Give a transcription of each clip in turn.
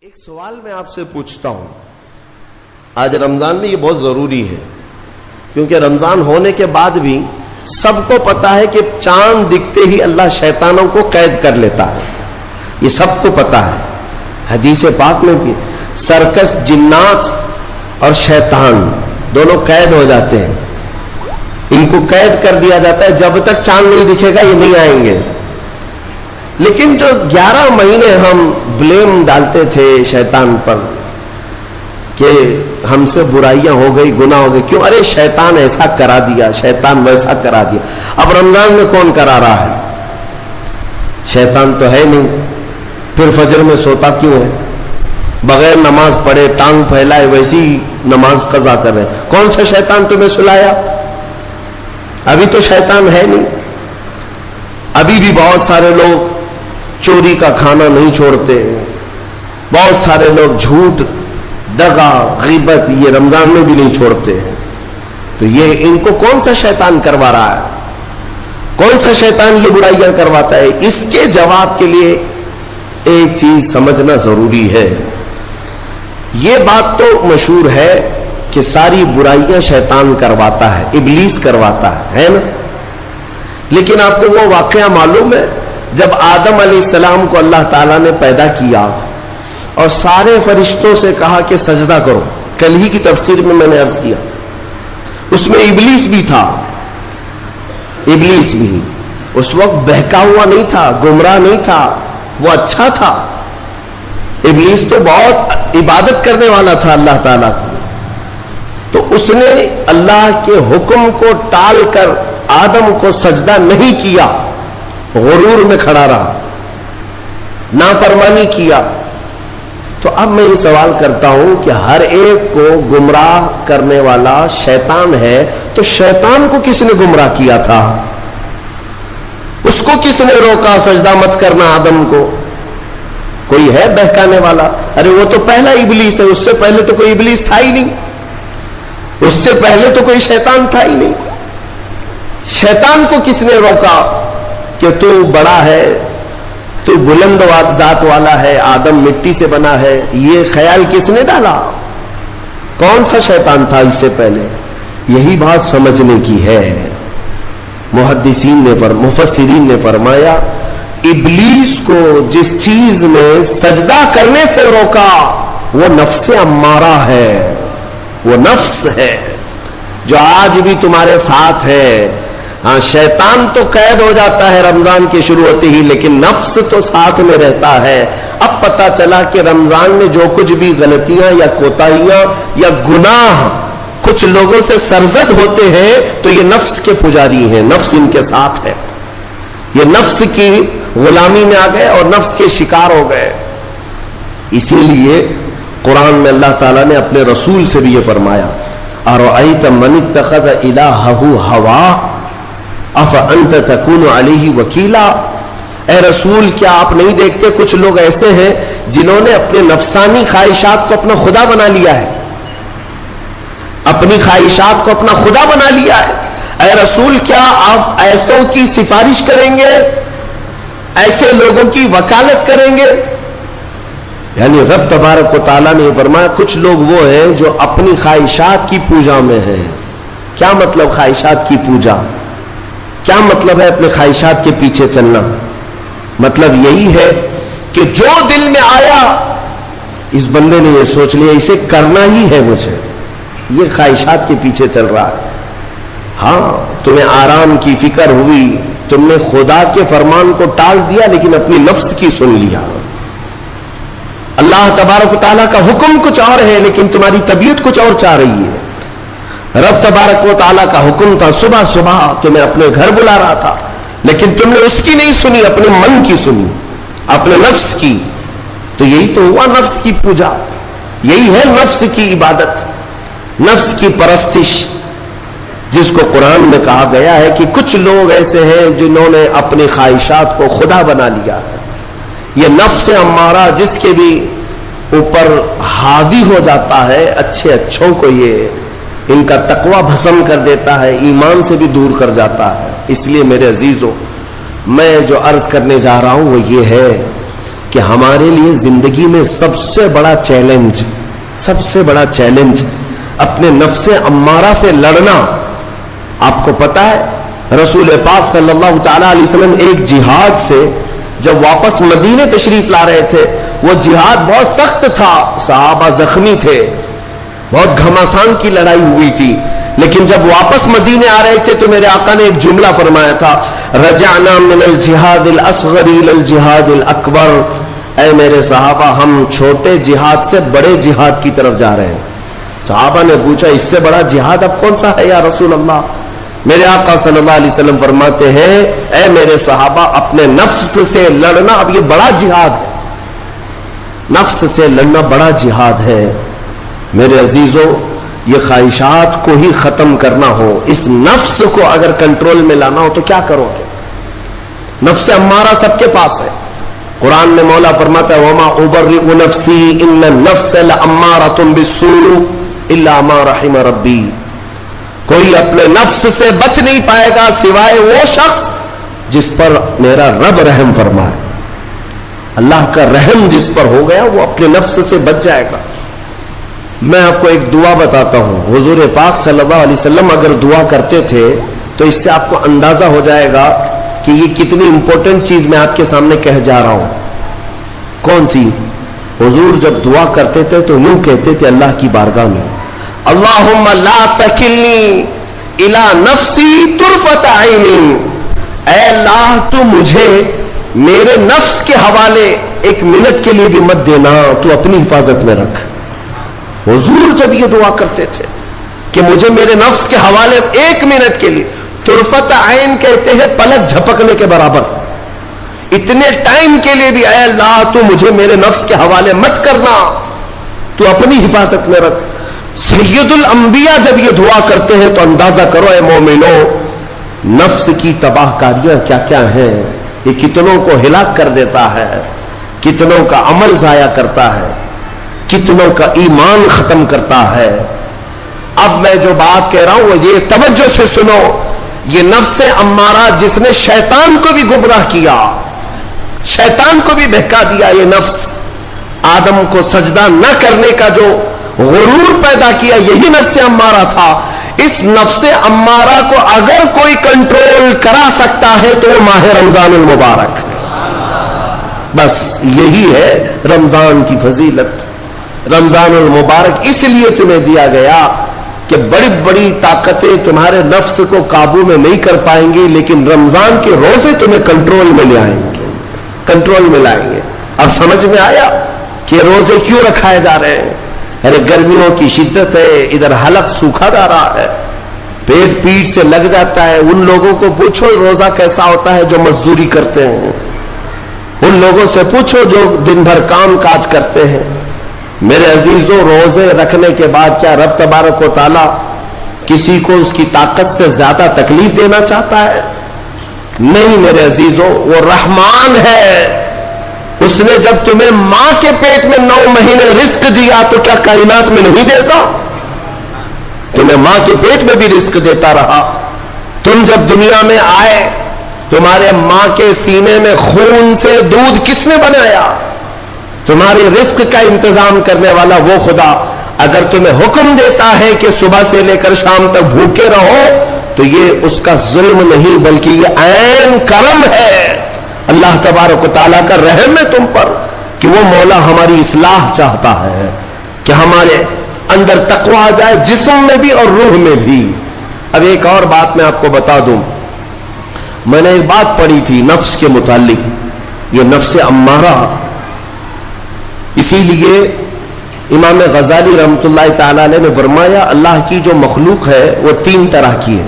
ایک سوال میں آپ سے پوچھتا ہوں، آج رمضان میں یہ بہت ضروری ہے کیونکہ رمضان ہونے کے بعد بھی سب کو پتا ہے کہ چاند دکھتے ہی اللہ شیطانوں کو قید کر لیتا ہے، یہ سب کو پتا ہے۔ حدیث پاک میں بھی سرکش جنات اور شیطان دونوں قید ہو جاتے ہیں، ان کو قید کر دیا جاتا ہے، جب تک چاند نہیں دکھے گا یہ نہیں آئیں گے۔ لیکن جو 11 مہینے ہم بلیم ڈالتے تھے شیطان پر کہ ہم سے برائیاں ہو گئی، گناہ ہو گئی، کیوں؟ ارے شیطان ایسا کرا دیا، شیطان ویسا کرا دیا۔ اب رمضان میں کون کرا رہا ہے؟ شیطان تو ہے نہیں، پھر فجر میں سوتا کیوں ہے؟ بغیر نماز پڑھے ٹانگ پھیلائے ویسی نماز قضا کر رہے ہیں۔ کون سا شیطان تمہیں سلایا؟ ابھی تو شیطان ہے نہیں۔ ابھی بھی بہت سارے لوگ چوری کا کھانا نہیں چھوڑتے، بہت سارے لوگ جھوٹ، دغا، غیبت یہ رمضان میں بھی نہیں چھوڑتے ہیں۔ تو یہ ان کو کون سا شیطان کروا رہا ہے؟ کون سا شیطان یہ برائیاں کرواتا ہے؟ اس کے جواب کے لیے ایک چیز سمجھنا ضروری ہے۔ یہ بات تو مشہور ہے کہ ساری برائیاں شیطان کرواتا ہے، ابلیس کرواتا ہے نا؟ لیکن آپ کو وہ واقعہ معلوم ہے جب آدم علیہ السلام کو اللہ تعالیٰ نے پیدا کیا اور سارے فرشتوں سے کہا کہ سجدہ کرو، کل ہی کی تفسیر میں نے عرض کیا، اس میں ابلیس بھی تھا۔ ابلیس بھی اس وقت بہکا ہوا نہیں تھا، گمراہ نہیں تھا، وہ اچھا تھا۔ ابلیس تو بہت عبادت کرنے والا تھا اللہ تعالیٰ کی، تو اس نے اللہ کے حکم کو ٹال کر آدم کو سجدہ نہیں کیا، غرور میں کھڑا رہا، نافرمانی کیا۔ تو اب میں یہ سوال کرتا ہوں کہ ہر ایک کو گمراہ کرنے والا شیطان ہے، تو شیطان کو کس نے گمراہ کیا تھا؟ اس کو کس نے روکا سجدہ مت کرنا آدم کو؟ کوئی ہے بہکانے والا؟ ارے وہ تو پہلا ابلیس ہے، اس سے پہلے تو کوئی ابلیس تھا ہی نہیں، اس سے پہلے تو کوئی شیطان تھا ہی نہیں۔ شیطان کو کس نے روکا کہ تو بڑا ہے، تو بلند ذات والا ہے، آدم مٹی سے بنا ہے؟ یہ خیال کس نے ڈالا؟ کون سا شیطان تھا اس سے پہلے؟ یہی بات سمجھنے کی ہے۔ محدثین نے مفسرین نے فرمایا ابلیس کو جس چیز نے سجدہ کرنے سے روکا وہ نفس امارہ ہے، وہ نفس ہے جو آج بھی تمہارے ساتھ ہے۔ ہاں شیطان تو قید ہو جاتا ہے رمضان کی شروع ہوتے ہی، لیکن نفس تو ساتھ میں رہتا ہے۔ اب پتا چلا کہ رمضان میں جو کچھ بھی غلطیاں یا کوتاہیاں یا گناہ کچھ لوگوں سے سرزد ہوتے ہیں تو یہ نفس کے پجاری ہیں، نفس ان کے ساتھ ہے، یہ نفس کی غلامی میں آ گئے اور نفس کے شکار ہو گئے۔ اسی لیے قرآن میں اللہ تعالیٰ نے اپنے رسول سے بھی یہ فرمایا، اَرَأَيْتَ مَنِ اتَّخَذَ إِلَٰهَهُ هَوَاهُ أَفَأَنْتَ تَكُونُ عَلَيْهِ وَكِيلًا۔ اے رسول کیا آپ نہیں دیکھتے کچھ لوگ ایسے ہیں جنہوں نے اپنے نفسانی خواہشات کو اپنا خدا بنا لیا ہے، اپنی خواہشات کو اپنا خدا بنا لیا ہے۔ اے رسول کیا آپ ایسوں کی سفارش کریں گے، ایسے لوگوں کی وکالت کریں گے؟ یعنی رب تبارک و تعالیٰ نے فرمایا کچھ لوگ وہ ہیں جو اپنی خواہشات کی پوجا میں ہیں۔ کیا مطلب خواہشات کی پوجا؟ کیا مطلب ہے اپنے خواہشات کے پیچھے چلنا؟ مطلب یہی ہے کہ جو دل میں آیا اس بندے نے یہ سوچ لیا اسے کرنا ہی ہے مجھے، یہ خواہشات کے پیچھے چل رہا ہے۔ ہاں تمہیں آرام کی فکر ہوئی، تم نے خدا کے فرمان کو ٹال دیا لیکن اپنی نفس کی سن لیا۔ اللہ تبارک و تعالیٰ کا حکم کچھ اور ہے لیکن تمہاری طبیعت کچھ اور چاہ رہی ہے۔ رب تبارک و تعالیٰ کا حکم تھا صبح صبح تمہیں اپنے گھر بلا رہا تھا لیکن تم نے اس کی نہیں سنی، اپنے من کی سنی، اپنے نفس کی۔ تو یہی تو ہوا نفس کی پوجا، یہی ہے نفس کی عبادت، نفس کی پرستش، جس کو قرآن میں کہا گیا ہے کہ کچھ لوگ ایسے ہیں جنہوں نے اپنی خواہشات کو خدا بنا لیا ہے۔ یہ نفس امارہ جس کے بھی اوپر حاوی ہو جاتا ہے، اچھے اچھوں کو یہ ان کا تقوی بھسم کر دیتا ہے، ایمان سے بھی دور کر جاتا ہے۔ اس لیے میرے عزیزوں، میں جو عرض کرنے جا رہا ہوں وہ یہ ہے کہ ہمارے لیے زندگی میں سب سے بڑا چیلنج اپنے نفس امارہ سے لڑنا. آپ کو پتا ہے رسول پاک صلی اللہ تعالی علیہ وسلم ایک جہاد سے جب واپس مدینے تشریف لا رہے تھے, وہ جہاد بہت سخت تھا, صحابہ زخمی تھے, بہت گھماسان کی لڑائی ہوئی تھی, لیکن جب واپس مدینے آ رہے تھے تو میرے آقا نے ایک جملہ فرمایا تھا, رجعنا من الجہاد الاصغر الى الجہاد الاکبر. اے میرے صحابہ, ہم چھوٹے جہاد سے بڑے جہاد کی طرف جا رہے ہیں. صحابہ نے پوچھا اس سے بڑا جہاد اب کون سا ہے یا رسول اللہ؟ میرے آقا صلی اللہ علیہ وسلم فرماتے ہیں, اے میرے صحابہ, اپنے نفس سے لڑنا اب یہ بڑا جہاد ہے, نفس سے لڑنا بڑا جہاد ہے. میرے عزیزوں, یہ خواہشات کو ہی ختم کرنا ہو, اس نفس کو اگر کنٹرول میں لانا ہو تو کیا کرو گے؟ نفس امارہ سب کے پاس ہے. قرآن میں مولا فرماتا ہے, وما ابرئ نفسی ان النفس لامارۃ بالسوء الا ما رحم ربی. کوئی اپنے نفس سے بچ نہیں پائے گا سوائے وہ شخص جس پر میرا رب رحم فرمائے. اللہ کا رحم جس پر ہو گیا وہ اپنے نفس سے بچ جائے گا. میں آپ کو ایک دعا بتاتا ہوں. حضور پاک صلی اللہ علیہ وسلم اگر دعا کرتے تھے تو اس سے آپ کو اندازہ ہو جائے گا کہ یہ کتنی امپورٹنٹ چیز میں آپ کے سامنے کہہ جا رہا ہوں. کون سی؟ حضور جب دعا کرتے تھے تو یوں کہتے تھے اللہ کی بارگاہ میں, اللہم لا تکلنی الی نفسی طرفۃ عین. اے اللہ, تو مجھے میرے نفس کے حوالے ایک منٹ کے لیے بھی مت دینا, تو اپنی حفاظت میں رکھ. حضور جب یہ دعا کرتے تھے کہ مجھے میرے نفس کے حوالے ایک منٹ کے لیے, طرفۃ عین کہتے ہیں پلک جھپکنے کے برابر, اتنے ٹائم کے لیے بھی, اے اللہ تو مجھے میرے نفس کے حوالے مت کرنا, تو اپنی حفاظت میں رکھ. سید الانبیاء جب یہ دعا کرتے ہیں تو اندازہ کرو اے مومنو, نفس کی تباہ کاریاں کیا کیا ہیں. یہ کتنوں کو ہلاک کر دیتا ہے, کتنوں کا عمل ضائع کرتا ہے, کتنوں کا ایمان ختم کرتا ہے. اب میں جو بات کہہ رہا ہوں وہ یہ توجہ سے سنو. یہ نفس امارہ جس نے شیطان کو بھی گمراہ کیا, شیطان کو بھی بہکا دیا, یہ نفس آدم کو سجدہ نہ کرنے کا جو غرور پیدا کیا, یہی نفس امارہ تھا. اس نفس امارہ کو اگر کوئی کنٹرول کرا سکتا ہے تو وہ ماہ رمضان المبارک. بس یہی ہے رمضان کی فضیلت. رمضان المبارک اس لیے تمہیں دیا گیا کہ بڑی بڑی طاقتیں تمہارے نفس کو قابو میں نہیں کر پائیں گی, لیکن رمضان کے روزے تمہیں کنٹرول میں لے آئیں گے, کنٹرول میں لائیں گے. اب سمجھ میں آیا کہ روزے کیوں رکھائے جا رہے ہیں؟ ارے گرمیوں کی شدت ہے, ادھر حلق سوکھا جا رہا ہے, پیٹ پیٹ سے لگ جاتا ہے. ان لوگوں کو پوچھو روزہ کیسا ہوتا ہے جو مزدوری کرتے ہیں, ان لوگوں سے پوچھو جو دن بھر کام کاج کرتے ہیں. میرے عزیزوں, روزے رکھنے کے بعد کیا رب تبارک و تعالی کسی کو اس کی طاقت سے زیادہ تکلیف دینا چاہتا ہے؟ نہیں میرے عزیزوں, وہ رحمان ہے. اس نے جب تمہیں ماں کے پیٹ میں 9 مہینے رزق دیا تو کیا کائنات میں نہیں دے گا؟ تمہیں ماں کے پیٹ میں بھی رزق دیتا رہا. تم جب دنیا میں آئے, تمہارے ماں کے سینے میں خون سے دودھ کس نے بنایا؟ تمہارے رزق کا انتظام کرنے والا وہ خدا. اگر تمہیں حکم دیتا ہے کہ صبح سے لے کر شام تک بھوکے رہو تو یہ اس کا ظلم نہیں بلکہ یہ عین کرم ہے, اللہ تبارک و تعالیٰ کا رحم ہے تم پر کہ وہ مولا ہماری اصلاح چاہتا ہے کہ ہمارے اندر تقوی آ جائے, جسم میں بھی اور روح میں بھی. اب ایک اور بات میں آپ کو بتا دوں, میں نے ایک بات پڑھی تھی نفس کے متعلق, یہ نفس امارہ. اسی لیے امام غزالی رحمۃ اللہ تعالی علیہ نے فرمایا اللہ کی جو مخلوق ہے وہ 3 طرح کی ہے,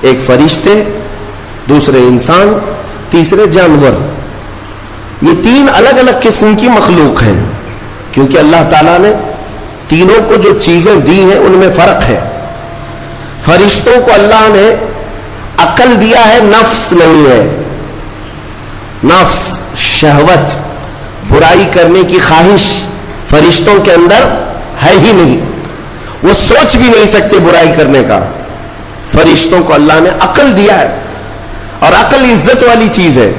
ایک فرشتے, دوسرے انسان, تیسرے جانور. یہ 3 الگ الگ قسم کی مخلوق ہیں, کیونکہ اللہ تعالیٰ نے تینوں کو جو چیزیں دی ہیں ان میں فرق ہے. فرشتوں کو اللہ نے عقل دیا ہے, نفس نہیں ہے. نفس, شہوت, برائی کرنے کی خواہش فرشتوں کے اندر ہے ہی نہیں, وہ سوچ بھی نہیں سکتے برائی کرنے کا. فرشتوں کو اللہ نے عقل دیا ہے, اور عقل عزت والی چیز ہے.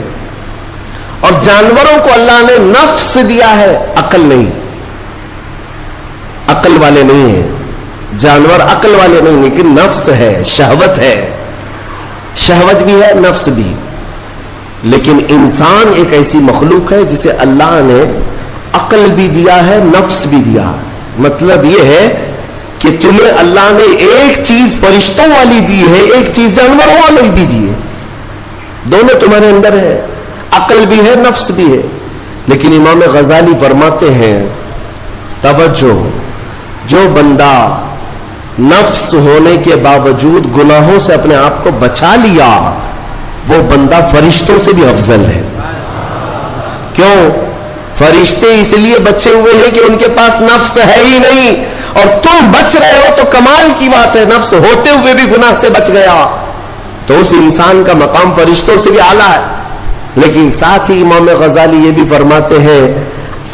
اور جانوروں کو اللہ نے نفس دیا ہے، عقل نہیں. عقل والے نہیں ہیں جانور، عقل والے نہیں، لیکن نفس ہے، شہوت ہے. شہوت بھی ہے، نفس بھی. لیکن انسان ایک ایسی مخلوق ہے جسے اللہ نے عقل بھی دیا ہے، نفس بھی دیا. مطلب یہ ہے کہ تمہیں اللہ نے ایک چیز فرشتوں والی دی ہے، ایک چیز جانوروں والی بھی دی ہے. دونوں تمہارے اندر ہے، عقل بھی ہے، نفس بھی ہے. لیکن امام غزالی فرماتے ہیں توجہ، جو بندہ نفس ہونے کے باوجود گناہوں سے اپنے آپ کو بچا لیا، وہ بندہ فرشتوں سے بھی افضل ہے. کیوں؟ فرشتے اس لیے بچے ہوئے ہیں کہ ان کے پاس نفس ہے ہی نہیں، اور تم بچ رہے ہو تو کمال کی بات ہے. نفس ہوتے ہوئے بھی گناہ سے بچ گیا تو اس انسان کا مقام فرشتوں سے بھی اعلیٰ ہے. لیکن ساتھ ہی امام غزالی یہ بھی فرماتے ہیں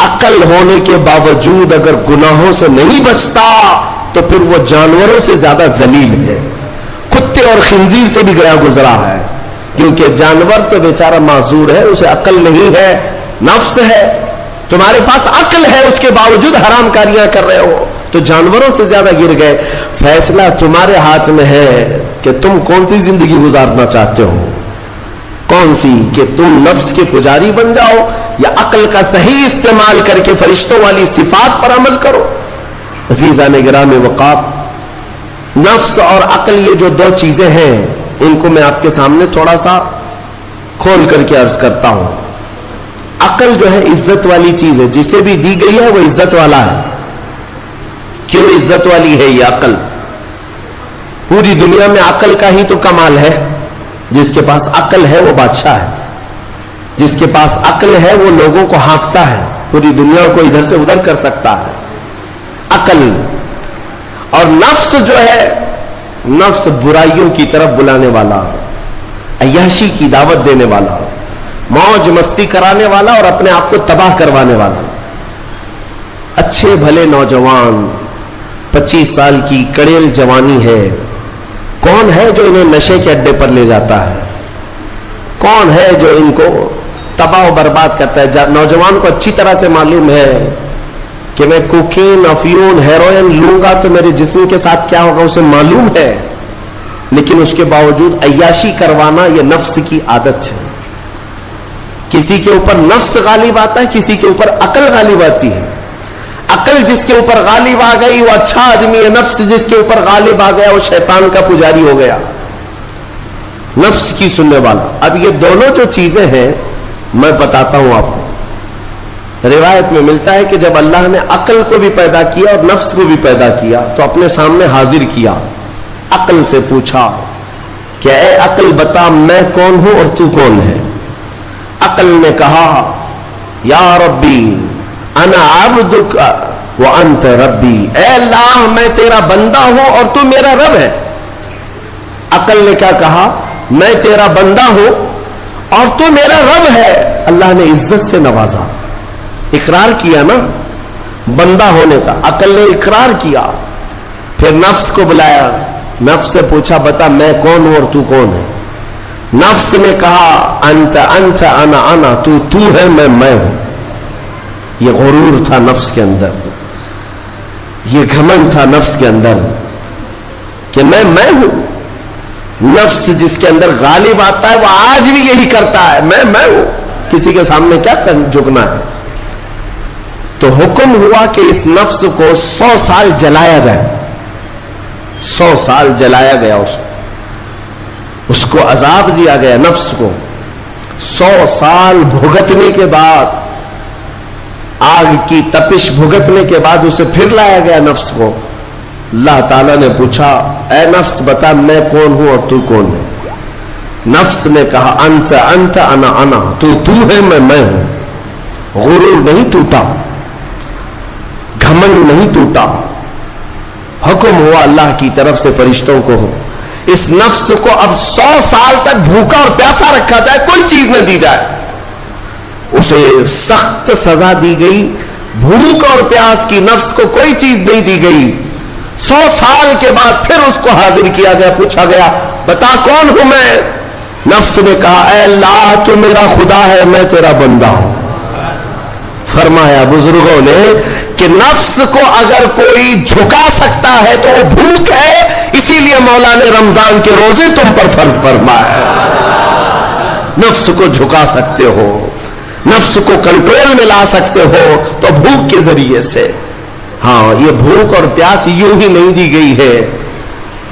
عقل ہونے کے باوجود اگر گناہوں سے نہیں بچتا تو پھر وہ جانوروں سے زیادہ ذلیل ہے. کتے اور خنزیر سے بھی گیا گزرا ہے، کیونکہ جانور تو بیچارہ معذور ہے، اسے عقل نہیں ہے، نفس ہے. تمہارے پاس عقل ہے، اس کے باوجود حرام کاریاں کر رہے ہو تو جانوروں سے زیادہ گر گئے. فیصلہ تمہارے ہاتھ میں ہے کہ تم کون سی زندگی گزارنا چاہتے ہو. کون سی؟ کہ تم نفس کے پجاری بن جاؤ یا عقل کا صحیح استعمال کر کے فرشتوں والی صفات پر عمل کرو. عزیزان گرامی وقار، نفس اور عقل یہ جو دو چیزیں ہیں ان کو میں آپ کے سامنے تھوڑا سا کھول کر کے عرض کرتا ہوں. عقل جو ہے عزت والی چیز ہے، جسے بھی دی گئی ہے وہ عزت والا ہے. کیوں عزت والی ہے یہ عقل؟ پوری دنیا میں عقل کا ہی تو کمال ہے. جس کے پاس عقل ہے وہ بادشاہ ہے، جس کے پاس عقل ہے وہ لوگوں کو ہانکتا ہے، پوری دنیا کو ادھر سے ادھر کر سکتا ہے. عقل. اور نفس جو ہے، نفس برائیوں کی طرف بلانے والا، عیاشی کی دعوت دینے والا، موج مستی کرانے والا اور اپنے آپ کو تباہ کروانے والا. اچھے بھلے نوجوان 25 سال کی کڑیل جوانی ہے، کون ہے جو انہیں نشے کے اڈے پر لے جاتا ہے؟ کون ہے جو ان کو تباہ و برباد کرتا ہے؟ نوجوان کو اچھی طرح سے معلوم ہے کہ میں کوکین، افیون، ہیروئن لوں گا تو میرے جسم کے ساتھ کیا ہوگا، اسے معلوم ہے. لیکن اس کے باوجود عیاشی کروانا یہ نفس کی عادت ہے. کسی کے اوپر نفس غالب آتا ہے، کسی کے اوپر عقل غالب آتی ہے. عقل جس کے اوپر غالب آ گئی وہ اچھا آدمی ہے، نفس جس کے اوپر غالب آ گیا وہ شیطان کا پجاری ہو گیا، نفس کی سننے والا. اب یہ دونوں جو چیزیں ہیں میں بتاتا ہوں آپ کو. روایت میں ملتا ہے کہ جب اللہ نے عقل کو بھی پیدا کیا اور نفس کو بھی پیدا کیا تو اپنے سامنے حاضر کیا. عقل سے پوچھا کہ اے عقل بتا میں کون ہوں اور تو کون ہے؟ عقل نے کہا یا ربی انا عبدک وانت ربی، اے اللہ میں تیرا بندہ ہوں اور تو میرا رب ہے. عقل نے کیا کہا؟ میں تیرا بندہ ہوں اور تو میرا رب ہے. اللہ نے عزت سے نوازا، اقرار کیا نا بندہ ہونے کا. عقل نے اقرار کیا. پھر نفس کو بلایا، نفس سے پوچھا بتا میں کون ہوں اور تو کون ہے؟ نفس نے کہا انت انت انا انا، تو ہے میں ہوں. یہ غرور تھا نفس کے اندر، یہ گھمنڈ تھا نفس کے اندر کہ میں ہوں. نفس جس کے اندر غالب آتا ہے وہ آج بھی یہی کرتا ہے، میں ہوں، کسی کے سامنے کیا جھکنا ہے. تو حکم ہوا کہ اس نفس کو 100 سال جلایا جائے. 100 سال جلایا گیا، اس کو عذاب دیا گیا. نفس کو 100 سال بھگتنے کے بعد، آگ کی تپش بھگتنے کے بعد اسے پھر لایا گیا نفس کو. اللہ تعالیٰ نے پوچھا اے نفس بتا میں کون ہوں اور تو کون ہے؟ نفس نے کہا انت انت انا انا، تو ہے میں ہوں. غرور نہیں ٹوٹا، گھمنڈ نہیں ٹوٹا. حکم ہوا اللہ کی طرف سے فرشتوں کو اس نفس کو اب 100 سال تک بھوکا اور پیاسا رکھا جائے، کوئی چیز نہ دی جائے. اسے سخت سزا دی گئی. بھوک اور پیاس کی نفس کو کوئی چیز نہیں دی گئی. 100 سال کے بعد پھر اس کو حاضر کیا گیا، پوچھا گیا بتا کون ہوں میں؟ نفس نے کہا اے اللہ تو میرا خدا ہے، میں تیرا بندہ ہوں۔ فرمایا بزرگوں نے کہ نفس کو اگر کوئی جھکا سکتا ہے تو وہ بھوک ہے، اسی لیے مولا نے رمضان کے روزے تم پر فرض فرمایا۔ نفس کو جھکا سکتے ہو، نفس کو کنٹرول میں لا سکتے ہو تو بھوک کے ذریعے سے۔ ہاں، یہ بھوک اور پیاس یوں ہی نہیں دی گئی ہے۔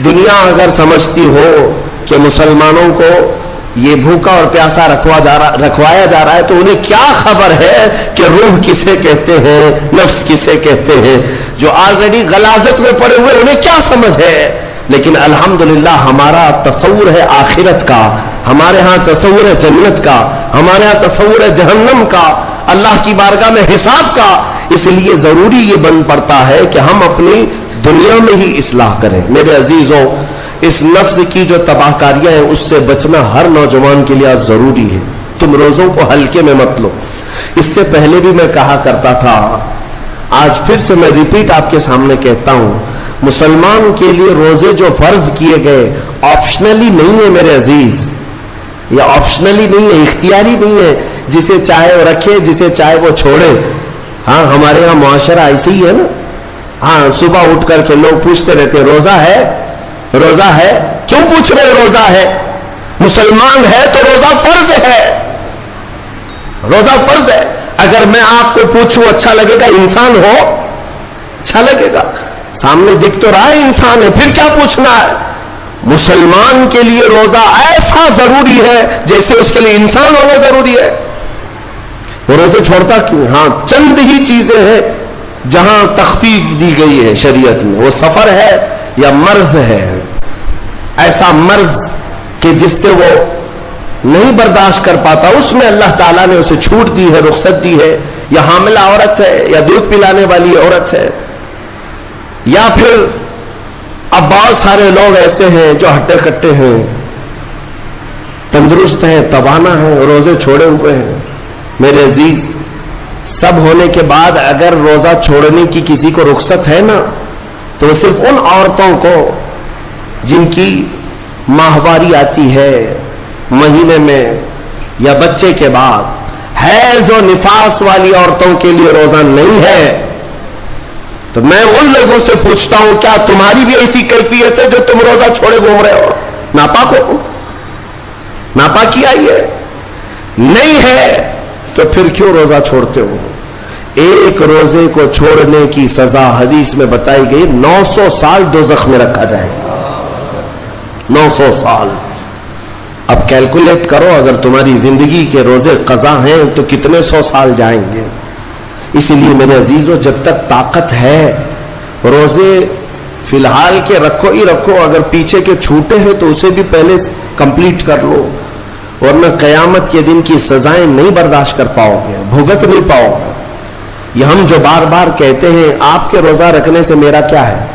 دنیا اگر سمجھتی ہو کہ مسلمانوں کو یہ بھوکا اور پیاسا رکھوایا جا رہا ہے تو انہیں کیا خبر ہے کہ روح کسے کہتے ہیں، نفس کسے کہتے ہیں؟ جو آلریڈی غلاظت میں پڑے ہوئے انہیں کیا سمجھ ہے؟ لیکن الحمدللہ ہمارا تصور ہے آخرت کا، ہمارے ہاں تصور ہے جنت کا، ہمارے ہاں تصور ہے جہنم کا، اللہ کی بارگاہ میں حساب کا۔ اس لیے ضروری یہ بن پڑتا ہے کہ ہم اپنی دنیا میں ہی اصلاح کریں۔ میرے عزیزوں، اس نفس کی جو تباہ کاریاں ہیں اس سے بچنا ہر نوجوان کے لیے ضروری ہے۔ تم روزوں کو ہلکے میں مت لو۔ اس سے پہلے بھی میں کہا کرتا تھا، آج پھر سے میں ریپیٹ آپ کے سامنے کہتا ہوں، مسلمان کے لیے روزے جو فرض کیے گئے آپشنلی نہیں ہے میرے عزیز، یہ آپشنلی نہیں ہے، اختیاری نہیں ہے، جسے چاہے وہ رکھے، جسے چاہے وہ چھوڑے۔ ہاں، ہمارے یہاں معاشرہ ایسے ہی ہے نا۔ ہاں، صبح اٹھ کر کے لوگ پوچھتے رہتے ہیں روزہ ہے، روزہ ہے؟ کیوں پوچھ رہے روزہ ہے؟ مسلمان ہے تو روزہ فرض ہے، روزہ فرض ہے۔ اگر میں آپ کو پوچھوں اچھا لگے گا؟ انسان ہو اچھا لگے گا، سامنے دکھ تو رہا ہے انسان ہے، پھر کیا پوچھنا ہے؟ مسلمان کے لیے روزہ ایسا ضروری ہے جیسے اس کے لیے انسان ہونا ضروری ہے۔ وہ روزے چھوڑتا کیوں؟ ہاں، چند ہی چیزیں ہیں جہاں تخفیف دی گئی ہے شریعت میں، وہ سفر ہے یا مرض ہے، ایسا مرض کہ جس سے وہ نہیں برداشت کر پاتا، اس میں اللہ تعالیٰ نے اسے چھوٹ دی ہے، رخصت دی ہے، یا حاملہ عورت ہے، یا دودھ پلانے والی عورت ہے، یا پھر اب بہت سارے لوگ ایسے ہیں جو ہٹے کٹے ہیں، تندرست ہیں، توانا ہیں، روزے چھوڑے ہوئے ہیں۔ میرے عزیز، سب ہونے کے بعد اگر روزہ چھوڑنے کی کسی کو رخصت ہے نا، تو وہ صرف ان عورتوں کو جن کی ماہواری آتی ہے مہینے میں یا بچے کے بعد، حیض و نفاس والی عورتوں کے لیے روزہ نہیں ہے۔ تو میں ان لوگوں سے پوچھتا ہوں، کیا تمہاری بھی ایسی کیفیت ہے جو تم روزہ چھوڑے گھوم رہے ہو؟ ناپاک ہو؟ ناپاکی آئی ہے؟ نہیں ہے تو پھر کیوں روزہ چھوڑتے ہو؟ ایک روزے کو چھوڑنے کی سزا حدیث میں بتائی گئی 900 سال دوزخ میں رکھا جائے گا۔ 900 سال۔ اب کیلکولیٹ کرو، اگر تمہاری زندگی کے روزے قضا ہیں تو کتنے 100 سال جائیں گے۔ اسی لیے میرے عزیزوں، جب تک طاقت ہے روزے فی الحال کے رکھو ہی رکھو، اگر پیچھے کے چھوٹے ہیں تو اسے بھی پہلے کمپلیٹ کر لو، ورنہ قیامت کے دن کی سزائیں نہیں برداشت کر پاؤ گے، بھگت نہیں پاؤ گے۔ یہ ہم جو بار بار کہتے ہیں آپ کے روزہ رکھنے سے میرا کیا ہے،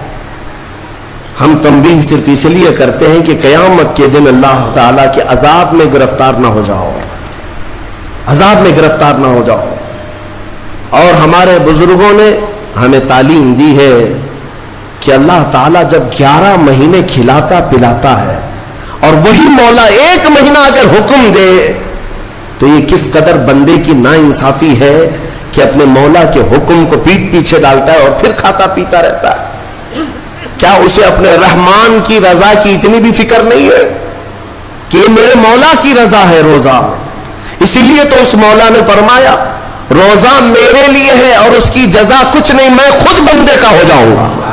ہم تنبیہ صرف اس لیے کرتے ہیں کہ قیامت کے دن اللہ تعالیٰ کے عذاب میں گرفتار نہ ہو جاؤ، عذاب میں گرفتار نہ ہو جاؤ۔ اور ہمارے بزرگوں نے ہمیں تعلیم دی ہے کہ اللہ تعالیٰ جب 11 مہینے کھلاتا پلاتا ہے اور وہی مولا 1 مہینہ اگر حکم دے تو یہ کس قدر بندے کی ناانصافی ہے کہ اپنے مولا کے حکم کو پیٹ پیچھے ڈالتا ہے اور پھر کھاتا پیتا رہتا ہے۔ کیا اسے اپنے رحمان کی رضا کی اتنی بھی فکر نہیں ہے کہ یہ میرے مولا کی رضا ہے روزہ؟ اسی لیے تو اس مولا نے فرمایا روزہ میرے لیے ہے اور اس کی جزا کچھ نہیں، میں خود بندے کا ہو جاؤں گا۔